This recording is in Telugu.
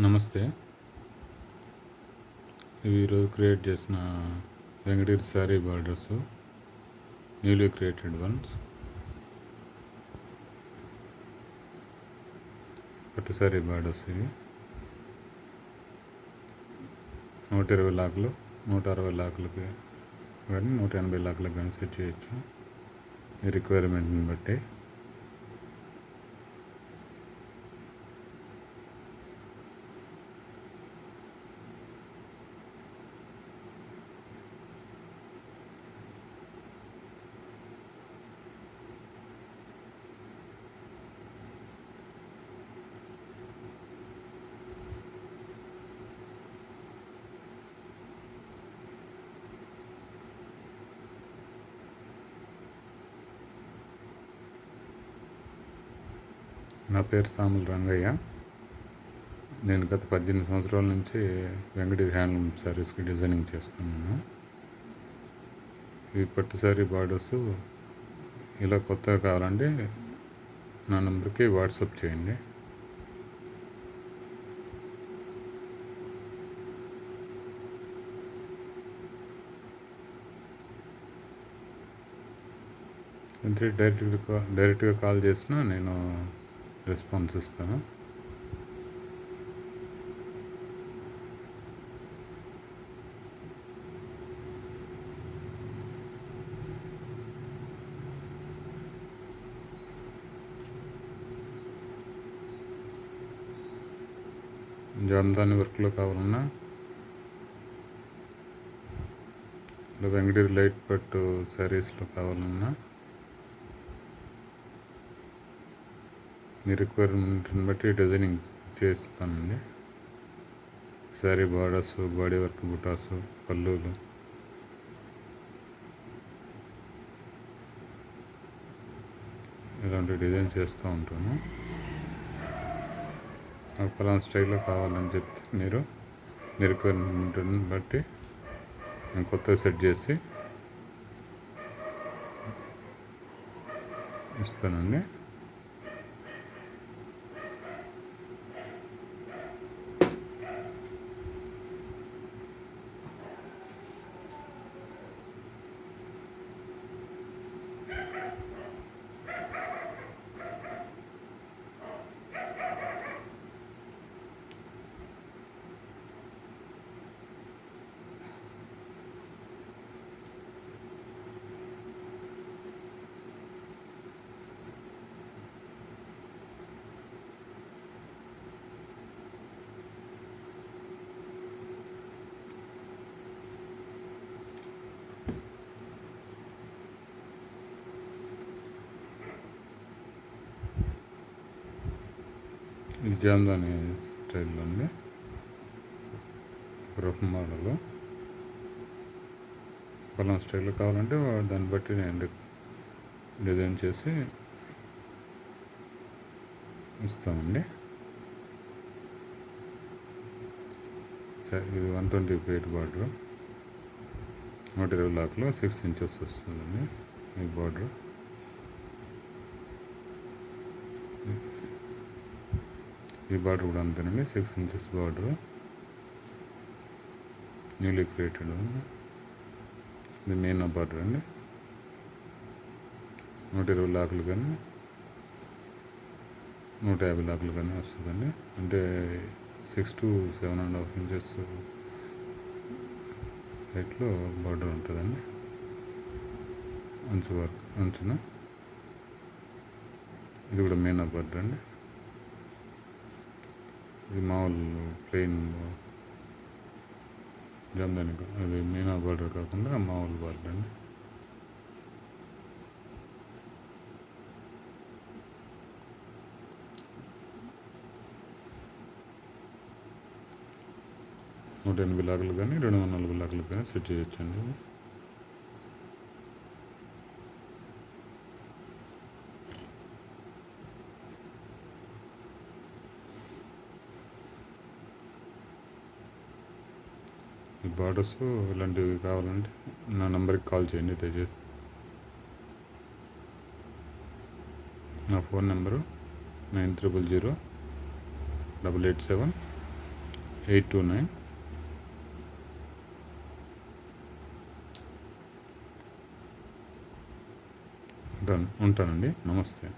నమస్తే. ఇవి ఈరోజు క్రియేట్ చేసిన Venkatagiri sari borders, newly created once. పట్టు శారీ బార్డర్స్ ఇవి 120 లాకులు, 160 లాకులకి కానీ 180 లాకులకు కానీ సెట్ చేయొచ్చు ఈ రిక్వైర్మెంట్ని బట్టి. నా పేరు సాముల రంగయ్య. నేను గత 18 సంవత్సరాల నుంచి వెంకటగిరి హ్యాండ్లూమ్ శారీస్కి డిజైనింగ్ చేస్తున్నాను. ఈ పట్టు శారీ బార్డర్స్ ఇలా కొత్తగా కావాలంటే నా నెంబర్కి వాట్సాప్ చేయండి. అంటే డైరెక్ట్గా కాల్ చేసినా నేను రెస్పాన్స్ ఇస్తాను. జామ్దాని వర్క్లో కావాలన్నా, ఇలా వెంకటగిరి లైట్ పట్టు శారీస్లో కావాలన్నా మీ రిక్వైర్మెంట్ని బట్టి డిజైనింగ్ చేస్తానండి. శారీ బార్డర్స్, బాడీ వర్క్, బుటాసు, పళ్ళులు, ఇలాంటి డిజైన్ చేస్తూ ఉంటాను. నాకు పలానా స్టైల్లో కావాలని చెప్తే మీరు మీ రిక్వైర్మెంట్ని బట్టి నేను కొత్తగా సెట్ చేసి ఇస్తానండి. ఇది జామ్దాని స్టైల్లో ఉంది, రఫ్ మోడల్. పలానా స్టైల్లో కావాలంటే దాన్ని బట్టి నేను డిజైన్ చేసి ఇస్తామండి. ఇది 120 ఫీట్ బార్డర్, 120 లాక్లో 6 ఇంచెస్ వస్తుందండి ఈ బార్డర్. ఈ బార్డర్ కూడా అంతేనండి, 6 ఇంచెస్ బార్డర్, న్యూలీ క్రియేటెడ్. ఇది మెయిన్ బార్డర్ అండి. 120 లాకులు కానీ 150 లాకులు కానీ వస్తుందండి. అంటే 6 to 7.5 ఇంచెస్ హైట్లో బార్డర్ ఉంటుందండి. అంచున ఇది కూడా మెయిన్ బార్డర్ అండి. ఇది మామూలు ప్లెయిన్ జామ్దాని, అది మీనా బార్డర్ కాకుండా మామూలు బార్డర్ అండి. నూట 180 లాకులు కానీ 240 లాకులు కానీ సెట్ చేయొచ్చండి. ఈ బార్డర్స్ ఇలాంటివి కావాలంటే నా నెంబర్కి కాల్ చేయండి దయచేసి. నా ఫోన్ నెంబరు 9000 887 829. డన్. ఉంటానండి. నమస్తే.